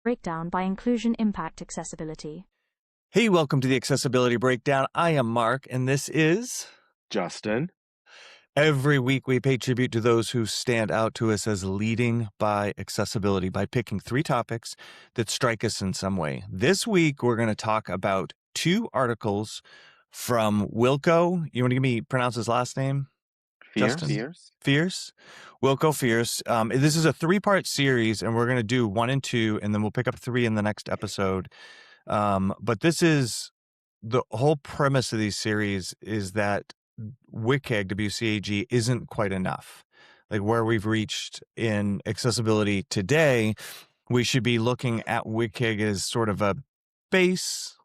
Breakdown by inclusion impact accessibility. Hey, welcome to the Accessibility Breakdown. I am Mark, and this is Justin. Every week we pay tribute to those who stand out to us as leading by accessibility by picking 3 topics that strike us in some way. This week we're going to talk about 2 articles from Wilko. You want to pronounce his last name? Justin? Fierce. Wilko Fierce. This is a 3-part series, and we're going to do 1 and 2, and then we'll pick up 3 in the next episode. But this is the whole premise of these series is that WCAG, WCAG isn't quite enough. Like where we've reached in accessibility today, we should be looking at WCAG as sort of a base.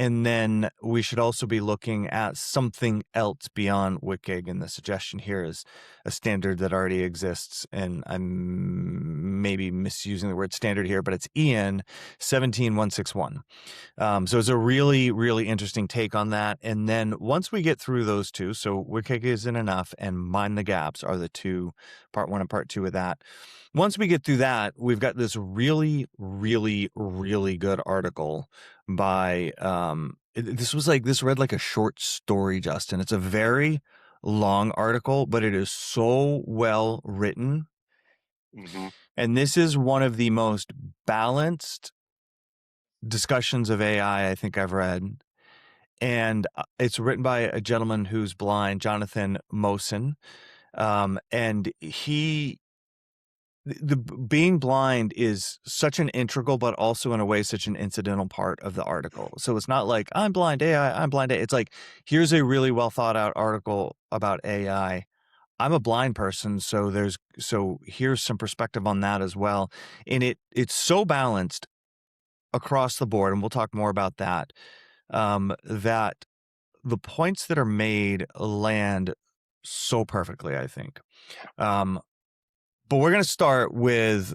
And then we should also be looking at something else beyond WCAG. And the suggestion here is a standard that already exists. And I'm maybe misusing the word standard here, but it's EN 17161. So it's a really, really interesting take on that. And then once we get through those 2, so WCAG isn't enough and Mind the Gaps are the 2, part 1 and part 2 of that. Once we get through that, we've got this really, really, really good article by, this read like a short story, Justin. It's a very long article, but it is so well written. Mm-hmm. And this is one of the most balanced discussions of AI I think I've read. And it's written by a gentleman who's blind, Jonathan Moson. And being blind is such an integral, but also in a way, such an incidental part of the article. So it's not like I'm blind AI, I'm blind AI. It's like, here's a really well thought out article about AI. I'm a blind person. So here's some perspective on that as well. And it's so balanced across the board. And we'll talk more about that, that the points that are made land so perfectly, I think. But we're going to start with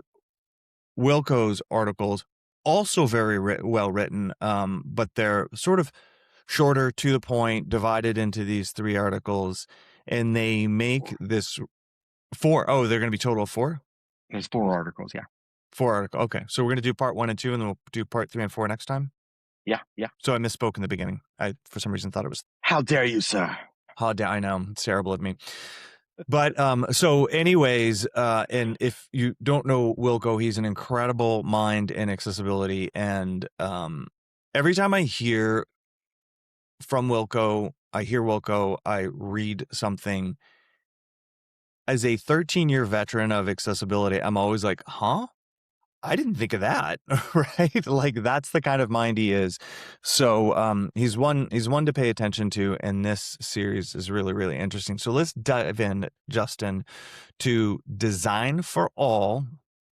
Wilko's articles, also very well written, but they're sort of shorter, to the point, divided into these 3 articles, and they make this 4. Oh, they're going to be total of 4? There's 4 articles, yeah. 4 articles. Okay, so we're going to do part 1 and 2, and then we'll do part 3 and 4 next time? Yeah. So I misspoke in the beginning. I, for some reason, thought it was... How dare you, sir? How dare I know. It's terrible of me. But so anyways, and if you don't know Wilko, he's an incredible mind in accessibility. And every time I hear from Wilko, I read something. As a 13-year veteran of accessibility, I'm always like, huh? I didn't think of that, right? Like that's the kind of mind he is. So he's one to pay attention to, and this series is really, really interesting. So let's dive in, Justin, to Design for All,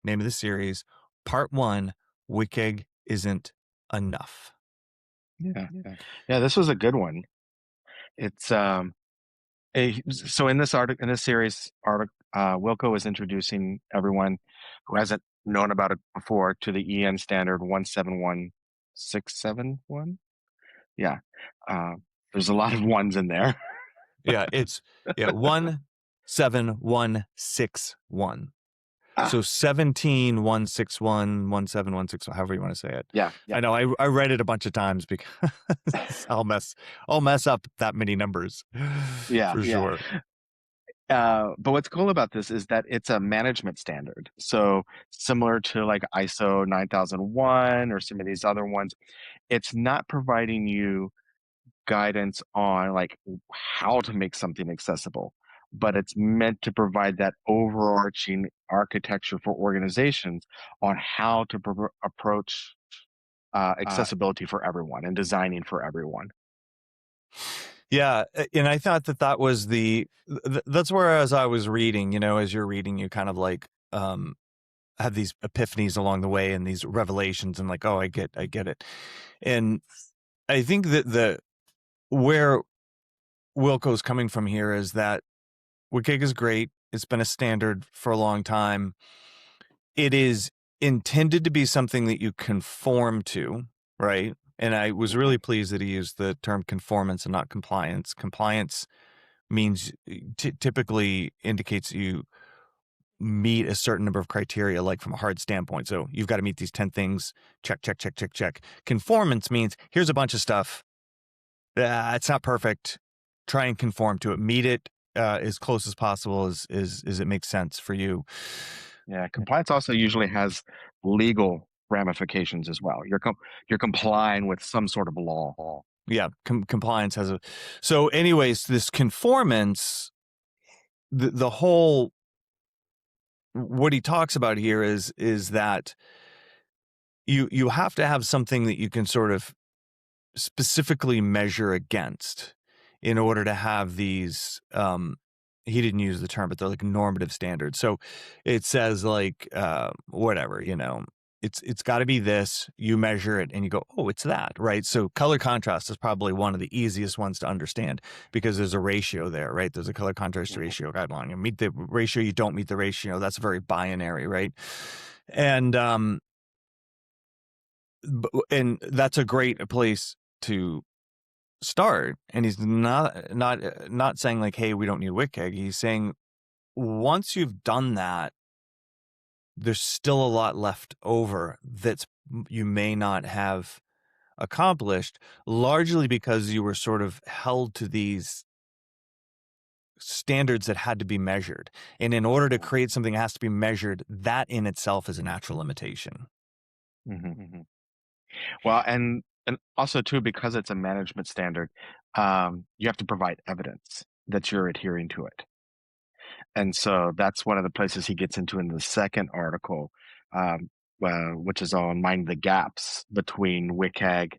name of the series, part 1, WCAG isn't enough. Yeah, this was a good one. It's so in this series, Wilko is introducing everyone who hasn't known about it before to the EN standard 17161. Yeah. There's a lot of ones in there. Yeah, it's 17161. So 17161, 17161, however you want to say it. Yeah. I know I read it a bunch of times because I'll mess up that many numbers. Yeah, for sure. But what's cool about this is that it's a management standard. So similar to like ISO 9001 or some of these other ones, it's not providing you guidance on like how to make something accessible, but it's meant to provide that overarching architecture for organizations on how to approach accessibility for everyone and designing for everyone. Yeah, and I thought that was that's where, as I was reading, as you're reading, you kind of like have these epiphanies along the way and these revelations and like, oh, I get it. And I think that where Wilko's coming from here is that WCAG is great. It's been a standard for a long time. It is intended to be something that you conform to, right? And I was really pleased that he used the term conformance and not compliance. Compliance means typically indicates you meet a certain number of criteria, like from a hard standpoint. So you've got to meet these 10 things, check, check, check, check, check. Conformance means here's a bunch of stuff. It's not perfect. Try and conform to it. Meet it as close as possible as it makes sense for you. Yeah, compliance also usually has legal ramifications as well. You're complying with some sort of law. Yeah, compliance has a. So, anyways, this conformance, the whole what he talks about here is that you have to have something that you can sort of specifically measure against in order to have these he didn't use the term, but they're like normative standards. So it says like whatever, it's got to be this. You measure it and you go, oh, it's that, right? So color contrast is probably one of the easiest ones to understand because there's a ratio there, right? There's a color contrast ratio guideline. You meet the ratio, you don't meet the ratio. That's very binary, right? And that's a great place to start. And he's not saying like, hey, we don't need WCAG. He's saying once you've done that, there's still a lot left over that's you may not have accomplished, largely because you were sort of held to these standards that had to be measured. And in order to create something that has to be measured, that in itself is a natural limitation. Mm-hmm. Well, and also too, because it's a management standard, you have to provide evidence that you're adhering to it. And so that's one of the places he gets into in the second article, which is on mind the gaps between WCAG,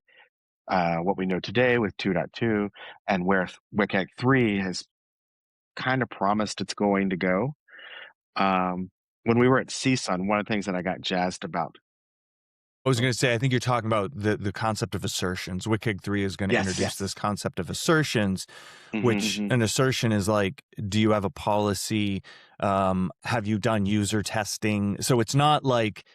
what we know today with 2.2, and where WCAG 3 has kind of promised it's going to go. When we were at CSUN, one of the things that I got jazzed about. I was going to say, I think you're talking about the concept of assertions. WCAG 3 is going to introduce this concept of assertions, which an assertion is like, do you have a policy? Have you done user testing? So it's not like,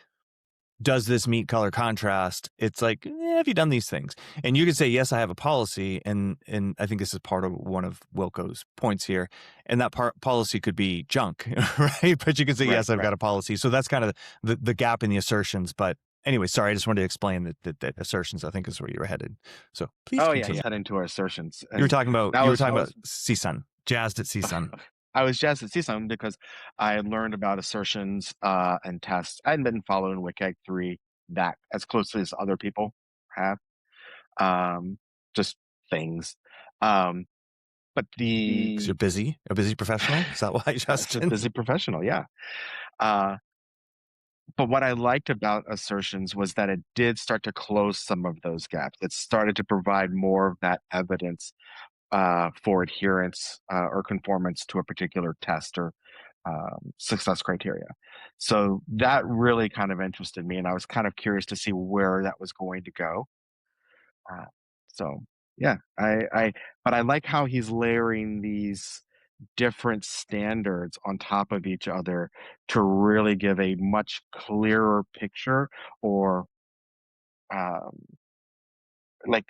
does this meet color contrast? It's like, have you done these things? And you could say, yes, I have a policy. And I think this is part of one of Wilko's points here. And that policy could be junk, right? But you could say, yes, I've got a policy. So that's kind of the gap in the assertions. But anyway, sorry, I just wanted to explain that assertions, I think, is where you were headed. So please continue. Yeah, he's heading to our assertions. You were talking about CSUN, jazzed at CSUN. I was jazzed at CSUN because I had learned about assertions and tests. I hadn't been following WCAG 3 that as closely as other people have. Just things. But because you're busy, a busy professional. Is that why, Justin? A busy professional, yeah. But what I liked about assertions was that it did start to close some of those gaps. It started to provide more of that evidence for adherence or conformance to a particular test or success criteria. So that really kind of interested me, and I was kind of curious to see where that was going to go. So yeah, but I like how he's layering these different standards on top of each other to really give a much clearer picture or like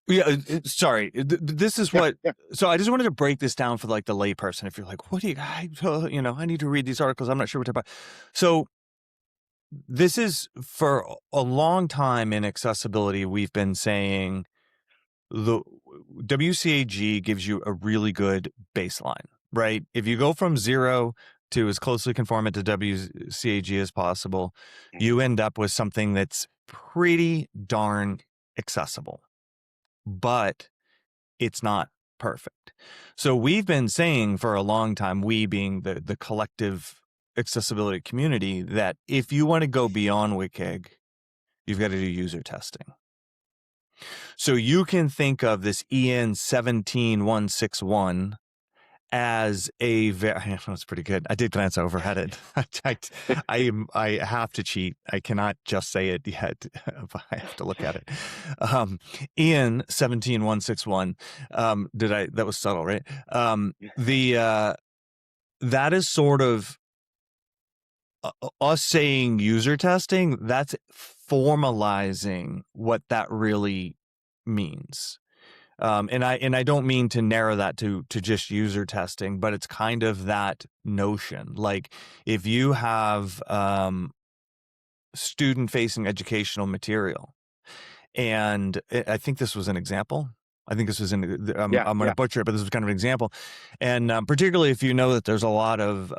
yeah, sorry. This is what. So I just wanted to break this down for like the layperson. If you're like, what do you, I need to read these articles. I'm not sure what to about. So this is for a long time in accessibility. We've been saying the WCAG gives you a really good baseline, right? If you go from 0 to as closely conformant to WCAG as possible, you end up with something that's pretty darn accessible. But it's not perfect. So we've been saying for a long time, we being the collective accessibility community, that if you want to go beyond WCAG, you've got to do user testing. So you can think of this EN 17161 as a very, that's pretty good. I did glance over at it. I have to cheat. I cannot just say it yet. I have to look at it. EN 17161. That was subtle, right? That is sort of us saying user testing. That's formalizing what that really means. And I don't mean to narrow that to just user testing, but it's kind of that notion. Like if you have student-facing educational material, and I think this was an example. I think this was I'm Yeah, going to yeah. butcher it, but this was kind of an example. And particularly if you know that there's a lot of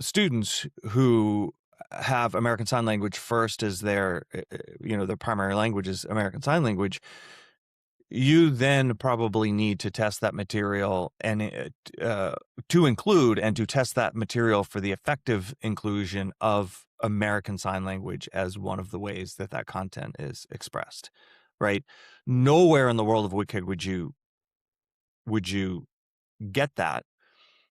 students who have American Sign Language first as their, their primary language is American Sign Language, you then probably need to test that material and to include and to test that material for the effective inclusion of American Sign Language as one of the ways that that content is expressed, right? Nowhere in the world of WCAG would you get that.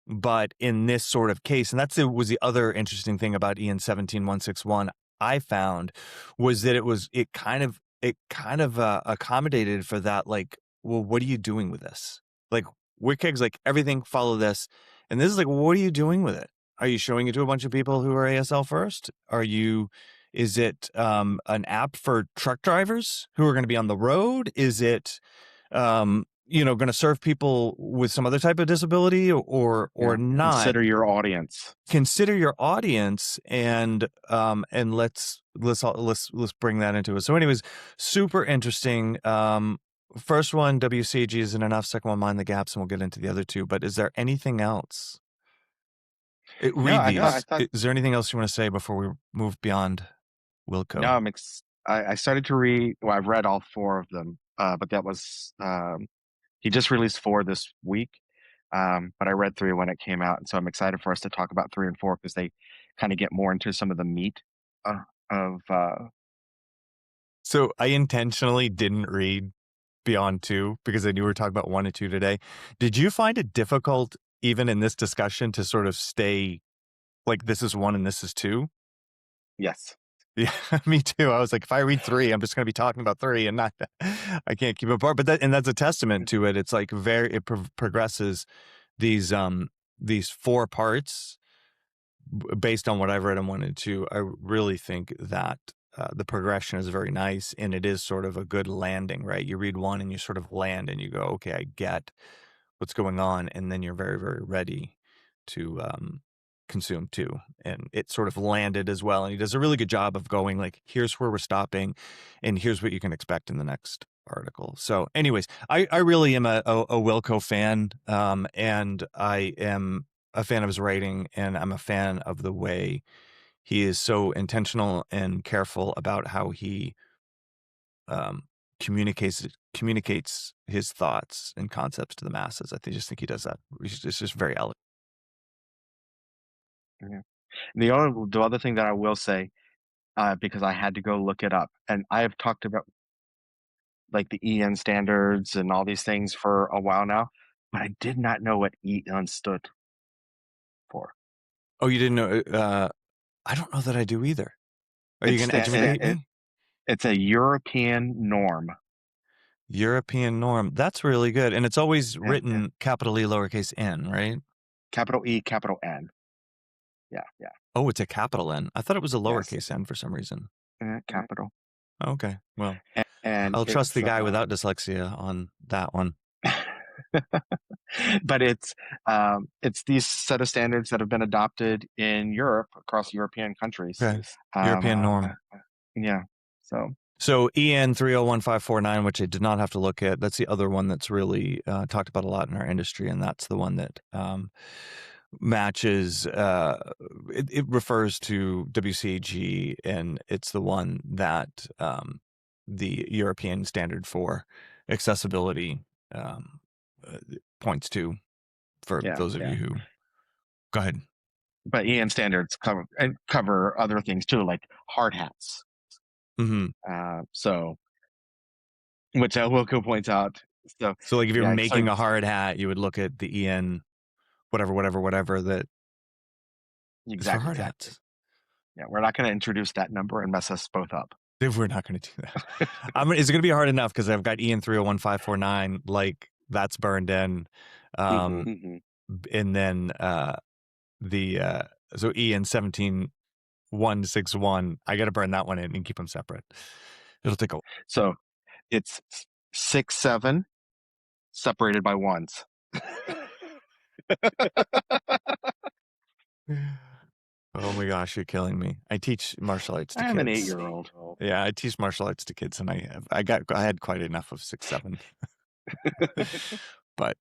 But in this sort of case, and was the other interesting thing about EN 17161 I found, was that it kind of accommodated for that. Like, well, what are you doing with this? Like, WCAG's like, everything follow this, and this is like, well, what are you doing with it? Are you showing it to a bunch of people who are ASL first? Is it an app for truck drivers who are going to be on the road? Is it going to serve people with some other type of disability or not? Consider your audience. Consider your audience, and let's bring that into it. So, anyways, super interesting. First one, WCAG isn't enough. Second one, mind the gaps, and we'll get into the other two. But is there anything else? Read these. I thought, is there anything else you want to say before we move beyond Wilko? No, I started to read. Well, I've read all 4 of them, but that was he just released 4 this week. But I read 3 when it came out, and so I'm excited for us to talk about 3 and 4 because they kind of get more into some of the meat of. So I intentionally didn't read beyond 2 because I knew we were talking about 1 and 2 today. Did you find it difficult, even in this discussion, to sort of stay like this is 1 and this is 2? Yes. Yeah, me too. I was like, if I read 3, I'm just going to be talking about 3 and not, I can't keep it apart. But that's a testament to it. It's like it progresses these 4 parts based on what I've read in 1 and 2. I really think that the progression is very nice, and it is sort of a good landing, right? You read 1 and you sort of land and you go, okay, I get what's going on. And then you're very, very ready to consume 2, and it sort of landed as well. And he does a really good job of going like, here's where we're stopping and here's what you can expect in the next article. So anyways, I really am a Wilko fan, and I am a fan of his writing, and I'm a fan of the way he is so intentional and careful about how he communicates his thoughts and concepts to the masses. Just think he does that. It's just very elegant. Yeah. The other thing that I will say, because I had to go look it up, and I have talked about like the EN standards and all these things for a while now, but I did not know what EN stood for. Oh, you didn't know? I don't know that I do either. Are you going to educate me? It's a European norm. European norm. That's really good. And it's always written capital E, lowercase n, right? Capital E, capital N. Yeah, yeah. Oh, it's a capital N. I thought it was a lowercase n for some reason. Capital. Okay, well, and I'll trust the guy without dyslexia on that one. But it's these set of standards that have been adopted in Europe, across European countries. Okay. European norm. Yeah. So EN 301549, which I did not have to look at, that's the other one that's really talked about a lot in our industry, and that's the one that matches. It refers to WCAG, and it's the one that the European standard for accessibility points to for those of you who. Go ahead. But EN standards cover other things too, like hard hats. Mm-hmm. So, which Wilko points out. So like if you're making a hard hat, you would look at the EN, whatever that. Exactly. For hard hats. Yeah, we're not going to introduce that number and mess us both up. We're not going to do that. It's going to be hard enough because I've got EN 301549, like that's burned in, and then so EN 17161, I got to burn that one in and keep them separate. It'll take a while. So it's 67 separated by ones. Oh my gosh, you're killing me. I teach martial arts to I'm an kids. 8-year-old. Yeah, I teach martial arts to kids, and I had quite enough of 6, 7. But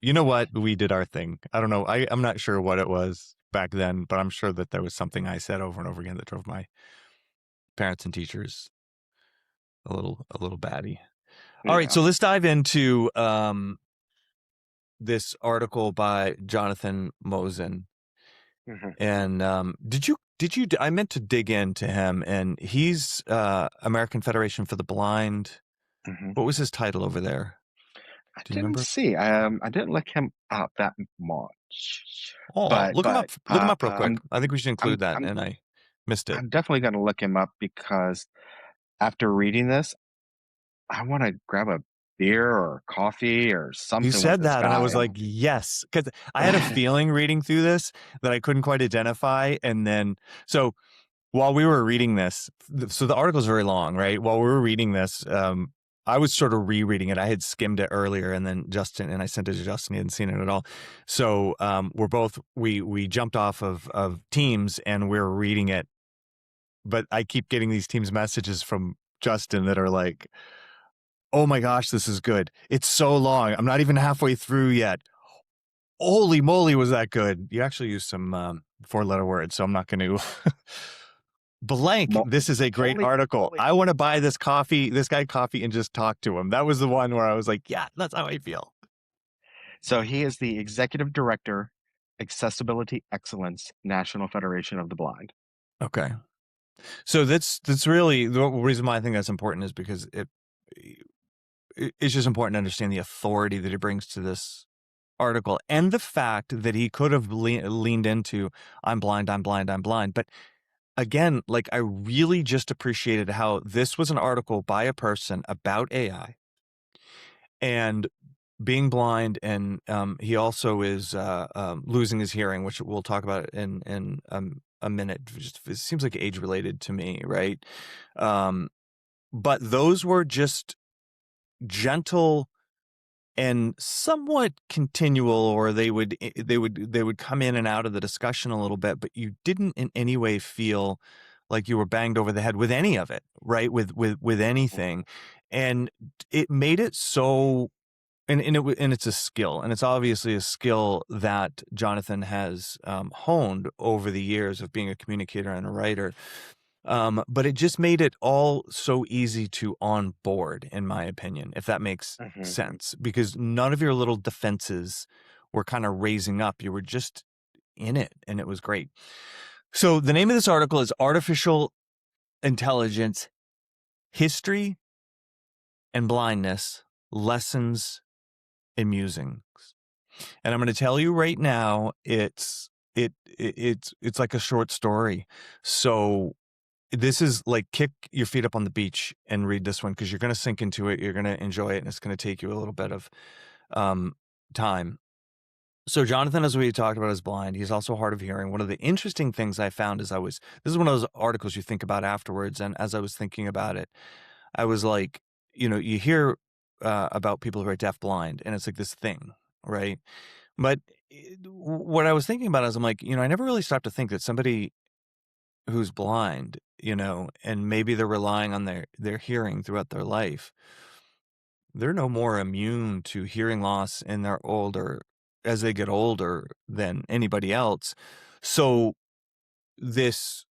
you know what? We did our thing. I don't know. I'm not sure what it was back then, but I'm sure that there was something I said over and over again that drove my parents and teachers a little batty. All right, Yeah. so let's dive into this article by Jonathan Moson. Mhm. And did you I meant to dig into him, and he's American Federation for the Blind. Mhm. What was his title over there? I Do you didn't remember? see. I didn't look him up that much, Oh, but look him up. Look him up real quick. I'm I think we should I'm include that, I'm and I missed it. I'm definitely going to look him up because after reading this, I want to grab a beer or coffee or You something with said this that, and I guy. was like, yes, because I had a feeling reading through this that I couldn't quite identify, and then so while we were reading this, so the article is very long, right? While we were reading this, I was sort of rereading it. I had skimmed it earlier, and then I sent it to Justin. He hadn't seen it at all. So we jumped off of Teams, and we're reading it. But I keep getting these Teams messages from Justin that are like, "Oh my gosh, this is good. It's so long. I'm not even halfway through yet. Holy moly, was that good?" You actually used some 4-letter words, so I'm not going to. Blank. Mo- This is a great Holy, article. I want to buy this guy coffee, and just talk to him. That was the one where I was like, yeah, that's how I feel. So he is the executive director, Accessibility Excellence, National Federation of the Blind. Okay. So that's really the reason why I think that's important is because it's just important to understand the authority that he brings to this article and the fact that he could have leaned into I'm blind, I'm blind, I'm blind. But again, like I really just appreciated how this was an article by a person about AI and being blind, and he also is losing his hearing, which we'll talk about in a minute. It seems like age related to me, right? But those were just gentle and somewhat continual, or they would come in and out of the discussion a little bit, but you didn't in any way feel like you were banged over the head with any of it, right? With anything, and it made it so. And it's a skill, and it's obviously a skill that Jonathan has honed over the years of being a communicator and a writer. But it just made it all so easy to onboard, in my opinion, if that makes Mhm. sense, because none of your little defenses were kind of raising up. You were just in it, and it was great. So the name of this article is Artificial Intelligence, History and Blindness, Lessons and Musings. And I'm going to tell you right now, it's like a short story. So this is like kick your feet up on the beach and read this one, because you're going to sink into it. You're going to enjoy it, and it's going to take you a little bit of time. So Jonathan, as we talked about, is blind. He's also hard of hearing. One of the interesting things I found this is one of those articles you think about afterwards. And as I was thinking about it, I was like, you hear about people who are deaf blind, and it's like this thing, right? But what I was thinking about is I'm like, I never really stopped to think that somebody who's blind, and maybe they're relying on their hearing throughout their life, they're no more immune to hearing loss as they get older than anybody else. So this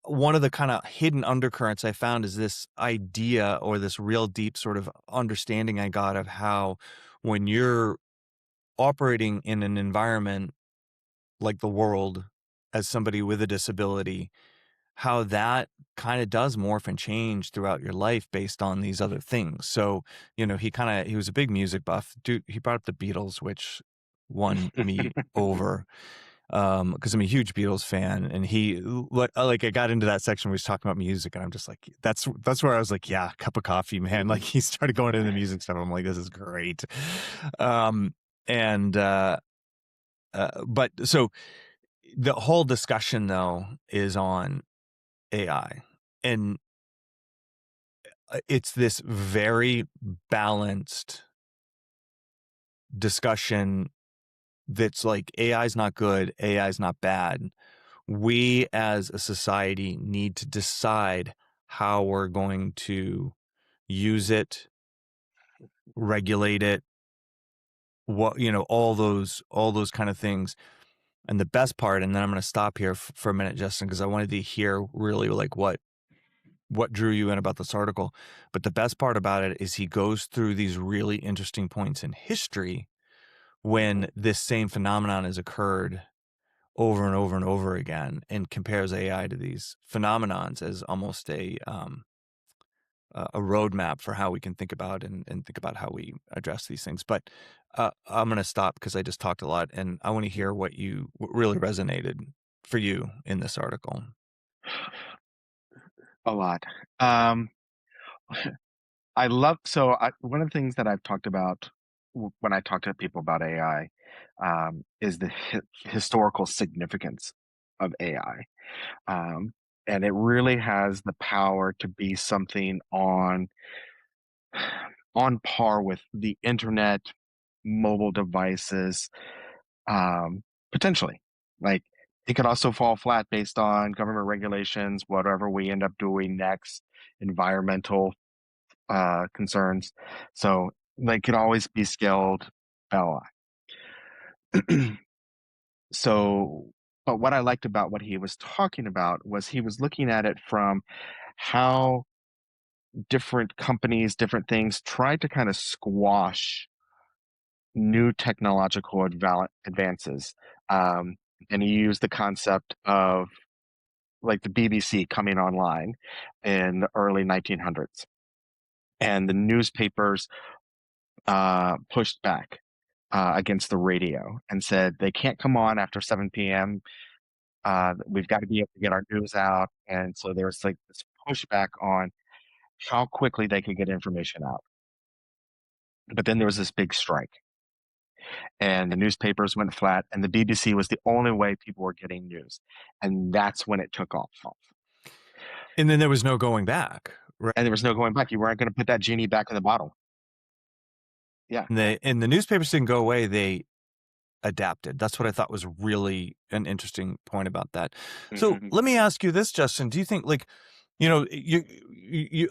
one of the kind of hidden undercurrents I found is this idea, or this real deep sort of understanding I got of how when you're operating in an environment like the world as somebody with a disability, how that kind of does morph and change throughout your life based on these other things. So, he was a big music buff. Dude, he brought up the Beatles, which won me over. Because I'm a huge Beatles fan, and like I got into that section where he was talking about music, and I'm just like, that's where I was like, yeah, cup of coffee, man. Like he started going into the music stuff. I'm like, this is great. And but so the whole discussion though is on AI, and it's this very balanced discussion that's like AI is not good, AI is not bad. We as a society need to decide how we're going to use it, regulate it, what, all those kind of things. And the best part, and then I'm going to stop here for a minute, Justin, because I wanted to hear really like what drew you in about this article. But the best part about it is he goes through these really interesting points in history when this same phenomenon has occurred over and over and over again, and compares AI to these phenomenons as almost a roadmap for how we can think about and think about how we address these things. But I'm going to stop because I just talked a lot, and I want to hear what really resonated for you in this article. A lot. One of the things that I've talked about when I talk to people about AI is the historical significance of AI. And it really has the power to be something on par with the internet, mobile devices, potentially. Like it could also fall flat based on government regulations, whatever we end up doing next, environmental concerns. So they could always be scaled ally. So, but what I liked about what he was talking about was he was looking at it from how different companies, different things tried to kind of squash new technological advances. And he used the concept of like the BBC coming online in the early 1900s. And the newspapers pushed back against the radio and said they can't come on after 7 p.m. We've got to be able to get our news out. And so there was like this pushback on how quickly they could get information out. But then there was this big strike, and the newspapers went flat, and the BBC was the only way people were getting news. And that's when it took off. And then there was no going back, right? And there was no going back. You weren't going to put that genie back in the bottle. Yeah. And the newspapers didn't go away. They adapted. That's what I thought was really an interesting point about that. So let me ask you this, Justin. Do you think I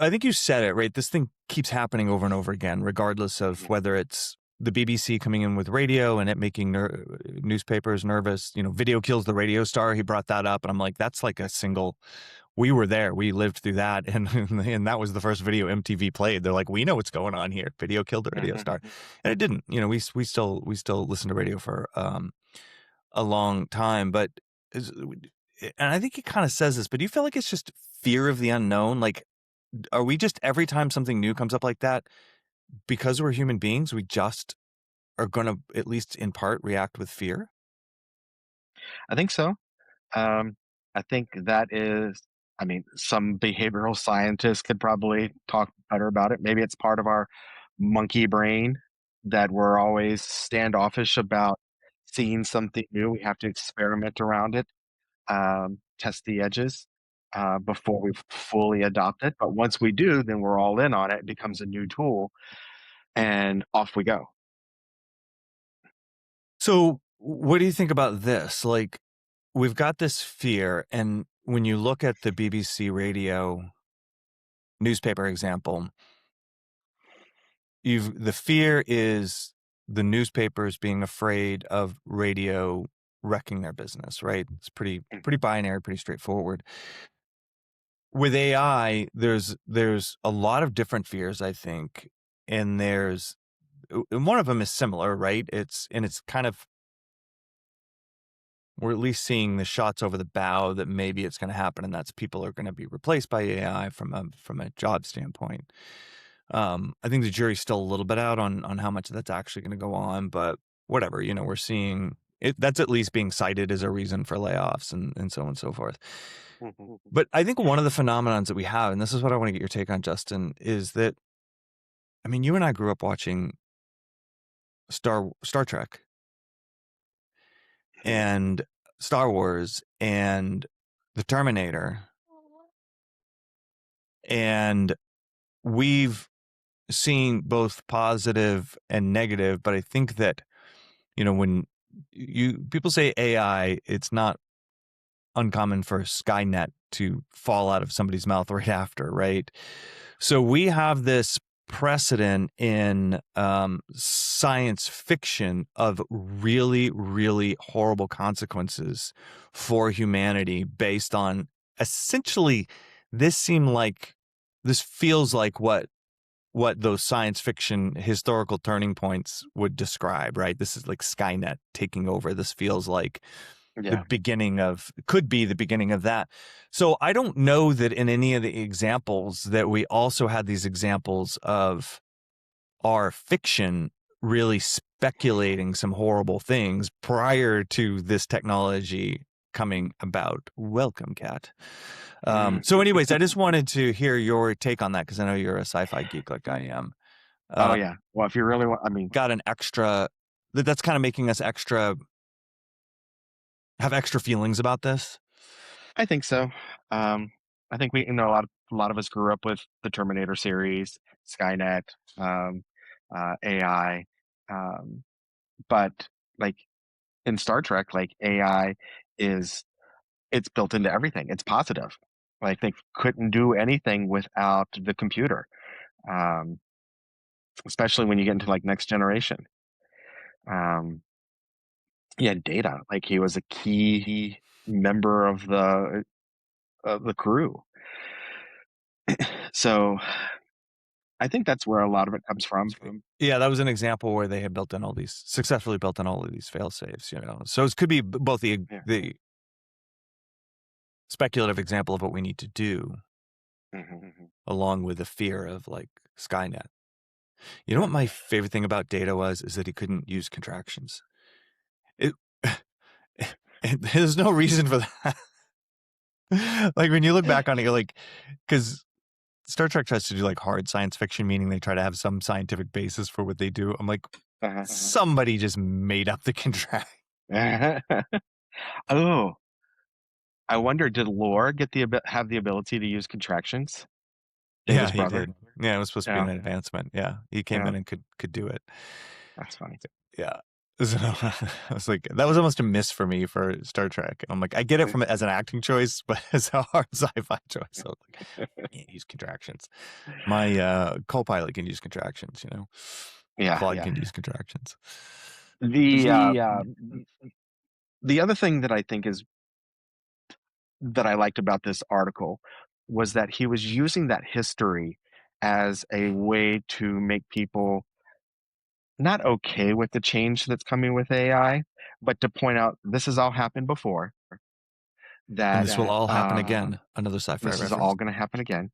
think you said it, right? This thing keeps happening over and over again, regardless of whether it's the BBC coming in with radio and it making newspapers nervous. Video kills the radio star. He brought that up, and I'm like, that's like a single. We were there. We lived through that, and that was the first video MTV played. They're like, we know what's going on here. Video killed the radio star, and it didn't. We still listen to radio for a long time, but and I think he kind of says this. But do you feel like it's just fear of the unknown? Like, are we just every time something new comes up like that, because we're human beings, we just are going to, at least in part, react with fear? I think so. I think that is, some behavioral scientists could probably talk better about it. Maybe it's part of our monkey brain that we're always standoffish about seeing something new. We have to experiment around it, test the edges before we fully adopt it. But once we do, then we're all in on it. It becomes a new tool, and off we go. So what do you think about this? Like, we've got this fear, and when you look at the BBC radio newspaper example, the fear is the newspapers being afraid of radio wrecking their business, right? It's pretty binary, pretty straightforward. With AI, there's a lot of different fears, I think, and one of them is similar, right? It's kind of, we're at least seeing the shots over the bow that maybe it's going to happen, and that's people are going to be replaced by AI from a job standpoint. I think the jury's still a little bit out on how much that's actually going to go on, but whatever, we're seeing it. That's at least being cited as a reason for layoffs and so on and so forth. But I think one of the phenomenons that we have, and this is what I want to get your take on, Justin, is that, you and I grew up watching Star Trek and Star Wars and the Terminator, and we've seeing both positive and negative, but I think that, when people say AI, it's not uncommon for Skynet to fall out of somebody's mouth right after, right? So we have this precedent in science fiction of really, really horrible consequences for humanity based on essentially this feels like what those science fiction historical turning points would describe, right? This is like Skynet taking over. This feels like Yeah. could be the beginning of that. So I don't know that in any of the examples that we also had these examples of our fiction really speculating some horrible things prior to this technology coming about. Welcome, Kat. So anyways, I just wanted to hear your take on that because I know you're a sci-fi geek like I am. Oh yeah. Well, if you really want, I mean, Got an extra, that's kind of making us have extra feelings about this. I think so. I think we, a lot of us grew up with the Terminator series, Skynet, um, AI, um, but like in Star Trek, like AI is it's built into everything. It's positive. Like they couldn't do anything without the computer, um, especially when you get into like next generation. Um, yeah, Data, like he was a key member of the crew. So I think that's where a lot of it comes from. Yeah, that was an example where they had successfully built in all of these fail safes, So it could be both the speculative example of what we need to do, along with the fear of like Skynet. You know what my favorite thing about Data was is that he couldn't use contractions. It there's no reason for that. Like when you look back on it, you're like, because Star Trek tries to do like hard science fiction, meaning they try to have some scientific basis for what they do. I'm like, somebody just made up the contract. Oh, I wonder, did Lore have the ability to use contractions? Data's He brother? did. Yeah, it was supposed to be an advancement. Yeah, he came in and could do it. That's funny. Yeah. So I was like, that was almost a miss for me for Star Trek. I'm like, I get it from as an acting choice, but as a hard sci-fi choice, I was like, I can't use contractions. My co-pilot can use contractions, Yeah. Claude can use contractions. The other thing that I think is that I liked about this article was that he was using that history as a way to make people not okay with the change that's coming with AI, but to point out this has all happened before. That And this will all happen again. Another sci-fi this reference. is all going to happen again.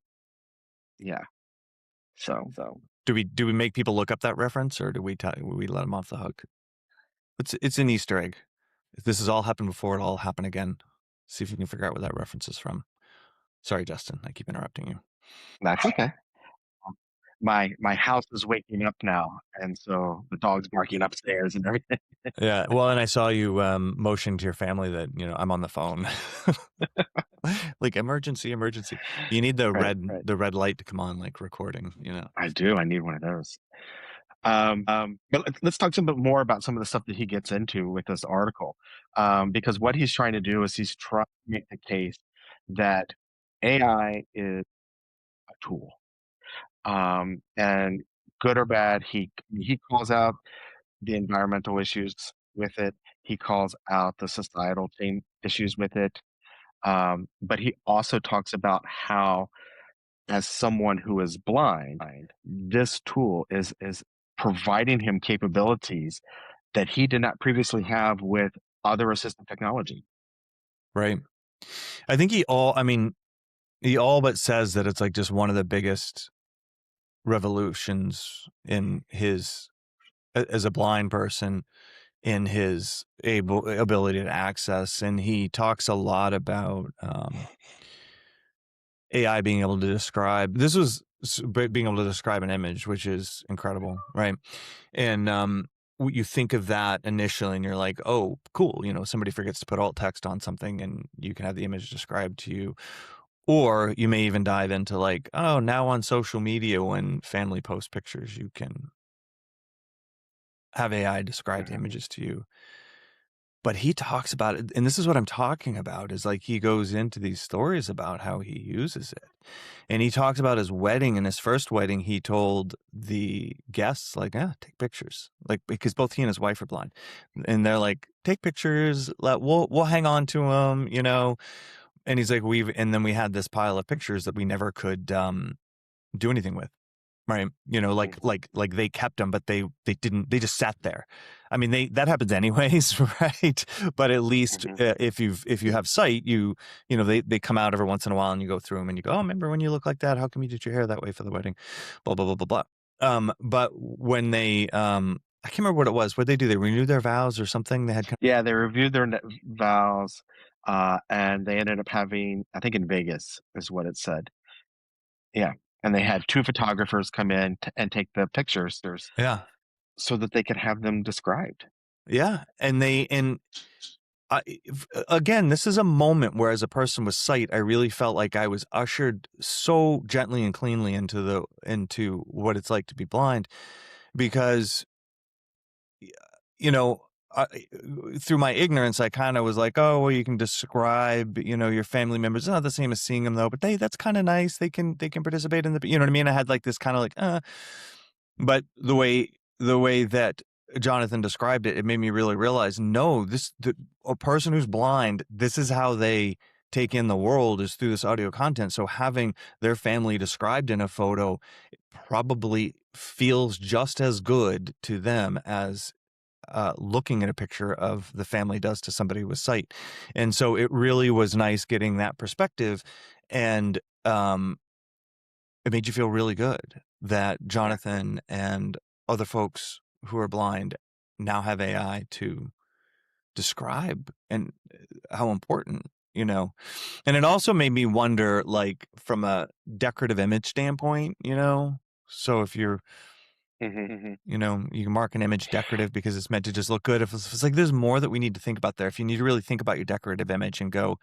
Yeah. So do we make people look up that reference, or do we let them off the hook? It's an Easter egg. If this has all happened before, it'll all happen again. See if you can figure out where that reference is from. Sorry, Justin, I keep interrupting you. that's okay. My house is waking up now, and so the dog's barking upstairs and everything. Yeah, well, and I saw you motion to your family that I'm on the phone. Like emergency. You need the red light to come on, like recording. I do. I need one of those. But let's talk some bit more about some of the stuff that he gets into with this article, because what he's trying to do is he's trying to make the case that AI is a tool, and good or bad, he calls out the environmental issues with it. He calls out the societal change issues with it, but he also talks about how, as someone who is blind, this tool is providing him capabilities that he did not previously have with other assistive technology. Right. I think he all but says that it's like just one of the biggest revolutions in his, as a blind person, in his ability to access. And he talks a lot about AI being able to describe, being able to describe an image, which is incredible, right? And you think of that initially and you're like, oh, cool, somebody forgets to put alt text on something and you can have the image described to you. Or you may even dive into like, oh, now on social media, when family post pictures, you can have AI describe the Mhm. images to you. But he talks about it, and this is what I'm talking about, is like he goes into these stories about how he uses it. And he talks about his wedding. In his first wedding, he told the guests, like, take pictures. Like, because both he and his wife are blind. And they're like, take pictures, we'll hang on to them, you know. And he's like, and then we had this pile of pictures that we never could do anything with. Right. You know, Mhm. like they kept them, but they didn't, they just sat there. I mean, that happens anyways, right? But at least Mhm. if you have sight, you know, they come out every once in a while and you go through them and you go, oh, remember when you look like that? How come you did your hair that way for the wedding? Blah, blah, blah, blah, blah. But when they, I can't remember what it was. What did they do? They renewed their vows or something. They had Yeah, they reviewed their vows, and they ended up having, I think in Vegas is what it said. Yeah, and they had two photographers come in and take the pictures yeah. so that they could have them described. Yeah. Again, this is a moment where, as a person with sight, I really felt like I was ushered so gently and cleanly into what it's like to be blind, because, you know, through my ignorance, I kind of was like, oh, well, you can describe, you know, your family members. It's not the same as seeing them though, but that's kind of nice. They can participate in the, you know what I mean? I had like this kind of like, but the way that Jonathan described it, it made me really realize, no, a person who's blind, this is how they take in the world, is through this audio content. So having their family described in a photo probably feels just as good to them as looking at a picture of the family does to somebody with sight. And so it really was nice getting that perspective. And it made you feel really good that Exactly. Jonathan and other folks who are blind now have AI to describe and how important, you know. And it also made me wonder, like, from a decorative image standpoint, you know. So if you're, Mhm. you know, you can mark an image decorative because it's meant to just look good. If it's like there's more that we need to think about there. If you need to really think about your decorative image and go,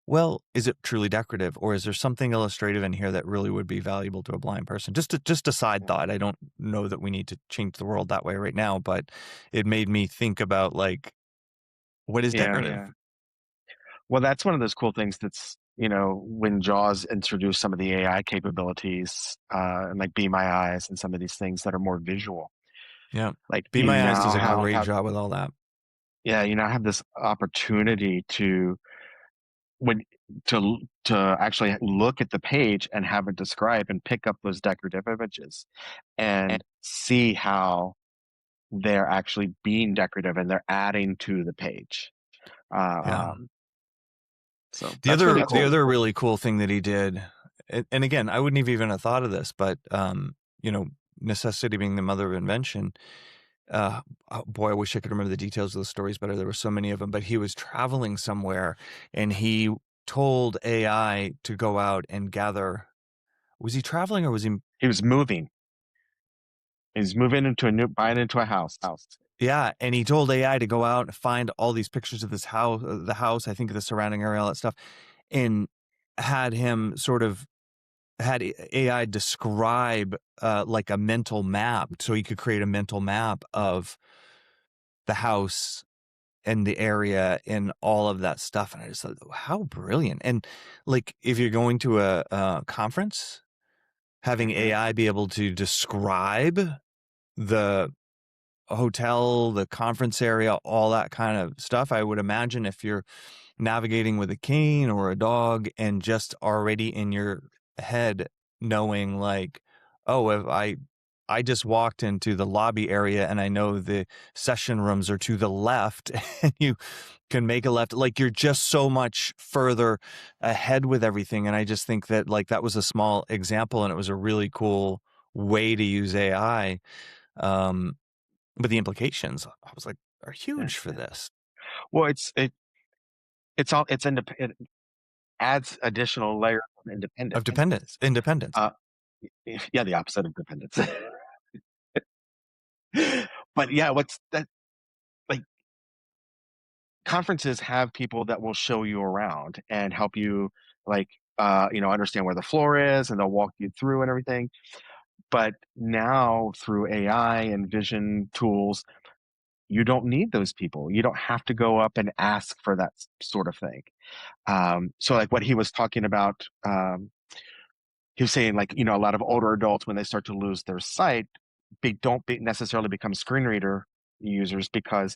well, is it truly decorative, or is there something illustrative in here that really would be valuable to a blind person? Just a side thought. I don't know that we need to change the world that way right now, but it made me think about, like, what is Yeah, decorative? yeah. Well, that's one of those cool things that's, when Jaws introduced some of the AI capabilities, and like Be My Eyes and some of these things that are more visual. Yeah. Like Be My Eyes does a great job with all that. yeah, you now have this opportunity when to actually look at the page and have it describe and pick up those decorative images and see how they're actually being decorative and they're adding to the page. Yeah. Uh, so The that's really other the cool. other really cool thing that he did, and again, I wouldn't have even have thought of this, but you know, necessity being the mother of invention. Boy, I wish I could remember the details of the stories better. There were so many of them, but he was traveling somewhere and he told AI to go out and gather. Was he traveling or was he? He was moving. He's moving buying into a house. Yeah, and he told AI to go out and find all these pictures of this house, the house, I think the surrounding area, all that stuff, and had him sort of had AI describe like a mental map, so he could create a mental map of the house and the area and all of that stuff. And I just thought, how brilliant. And like, if you're going to a conference, having Hmm. AI be able to describe the hotel, the conference area, all that kind of stuff, I would imagine if you're navigating with a cane or a dog and just already in your head knowing, like, oh, if I just walked into the lobby area and I know the session rooms are to the left and you can make a left, like, you're just so much further ahead with everything. And I just think that, like, that was a small example and it was a really cool way to use AI. Um, but the implications, I was like, are Yeah, huge for yeah. this. Well, it's independent. It adds additional layers of Of independence. independence. Uh, yeah, the opposite of dependence. But yeah, what's that like? Conferences have people that will show you around and help you like understand where the floor is, and they'll walk you through and everything. But now through AI and vision tools, you don't need those people. You don't have to go up and ask for that sort of thing. So like what he was talking about, he was saying like, a lot of older adults, when they start to lose their sight, they don't necessarily become screen reader users because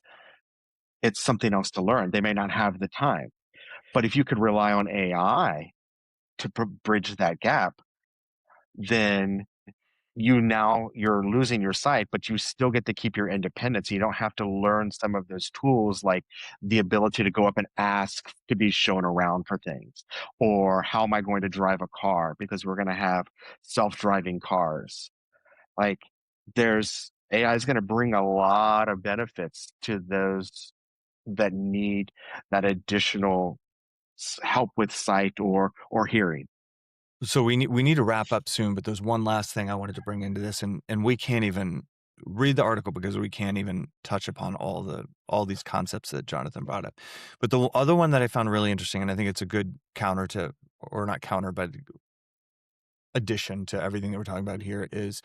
it's something else to learn. They may not have the time. But if you could rely on AI to bridge that gap, then you're losing your sight, but you still get to keep your independence. You don't have to learn some of those tools, like the ability to go up and ask to be shown around for things, or how am I going to drive a car, because we're going to have self-driving cars. Like, there's AI is going to bring a lot of benefits to those that need that additional help with sight or hearing. So we need to wrap up soon, but there's one last thing I wanted to bring into this, and we can't even read the article because we can't even touch upon all these concepts that Jonathan brought up. But the other one that I found really interesting, and I think it's a good counter to, or not counter, but addition to everything that we're talking about here, is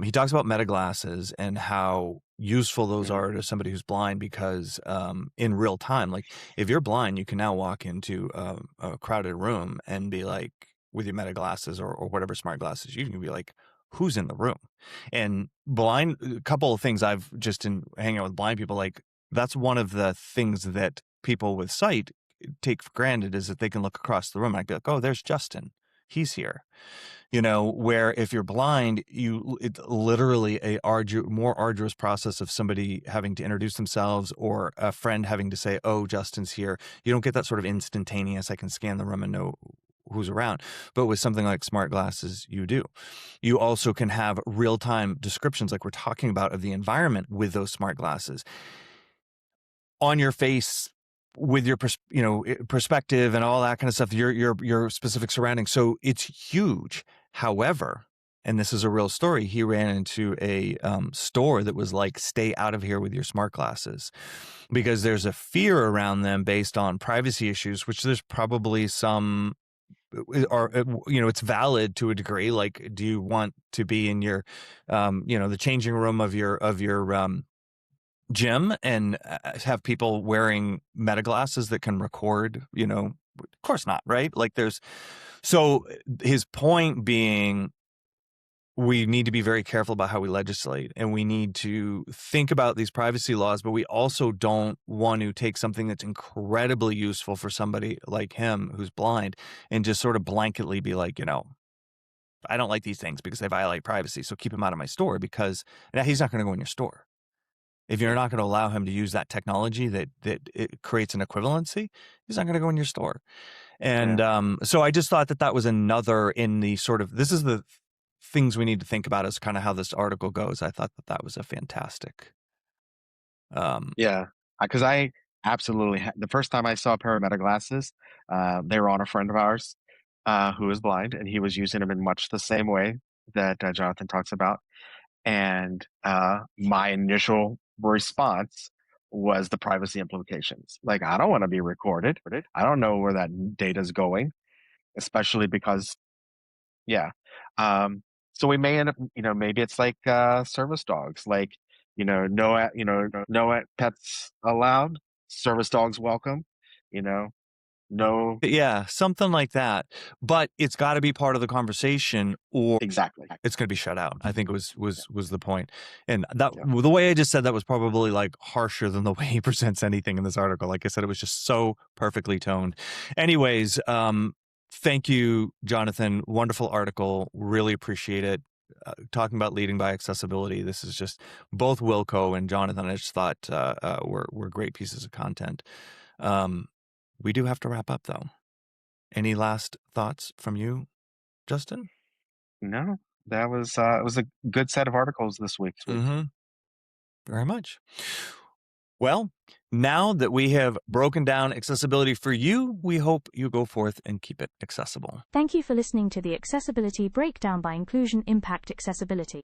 he talks about meta glasses and how useful those are to somebody who's blind, because in real time, like if you're blind, you can now walk into a crowded room and be like, with your meta glasses or whatever smart glasses, you can be like, who's in the room? And a couple of things I've just in hanging out with blind people, like that's one of the things that people with sight take for granted, is that they can look across the room and I go like, oh, there's Justin. He's here. Where if you're blind, it's literally a more arduous process of somebody having to introduce themselves or a friend having to say, oh, Justin's here. You don't get that sort of instantaneous, I can scan the room and know who's around. But with something like smart glasses, you do. You also can have real-time descriptions, like we're talking about, of the environment with those smart glasses on your face, with your perspective and all that kind of stuff, your specific surroundings. So it's huge. However, and this is a real story, he ran into a store that was like, stay out of here with your smart glasses, because there's a fear around them based on privacy issues, which there's probably some, or it's valid to a degree. Like, do you want to be in your the changing room of your gym and have people wearing meta glasses that can record? Of course not, right? Like so his point being, we need to be very careful about how we legislate, and we need to think about these privacy laws, but we also don't want to take something that's incredibly useful for somebody like him who's blind and just sort of blanketly be like, I don't like these things because they violate privacy, so keep him out of my store, because he's not going to go in your store. If you're not going to allow him to use that technology that it creates an equivalency, he's not going to go in your store. And so I just thought that was another in the sort of, this is the things we need to think about as kind of how this article goes. I thought that was a fantastic. Because I absolutely, the first time I saw a pair of meta glasses, they were on a friend of ours who is blind, and he was using them in much the same way that Jonathan talks about. And my initial response was the privacy implications. Like, I don't want to be recorded. I don't know where that data is going, especially because, so we may end up, maybe it's like service dogs, like, no pets allowed, service dogs welcome, no. Yeah, something like that. But it's got to be part of the conversation, or Exactly. it's going to be shut out. I think was the point. And that the way I just said that was probably like harsher than the way he presents anything in this article. Like I said, it was just so perfectly toned. Anyways, thank you, Jonathan. Wonderful article. Really appreciate it. Talking about leading by accessibility. This is just, both Wilko and Jonathan, I just thought were great pieces of content. We do have to wrap up, though. Any last thoughts from you, Justin? No, that was it was a good set of articles this week. Mm-hmm. Very much. Well, now that we have broken down accessibility for you, we hope you go forth and keep it accessible. Thank you for listening to the Accessibility Breakdown by Inclusion Impact Accessibility.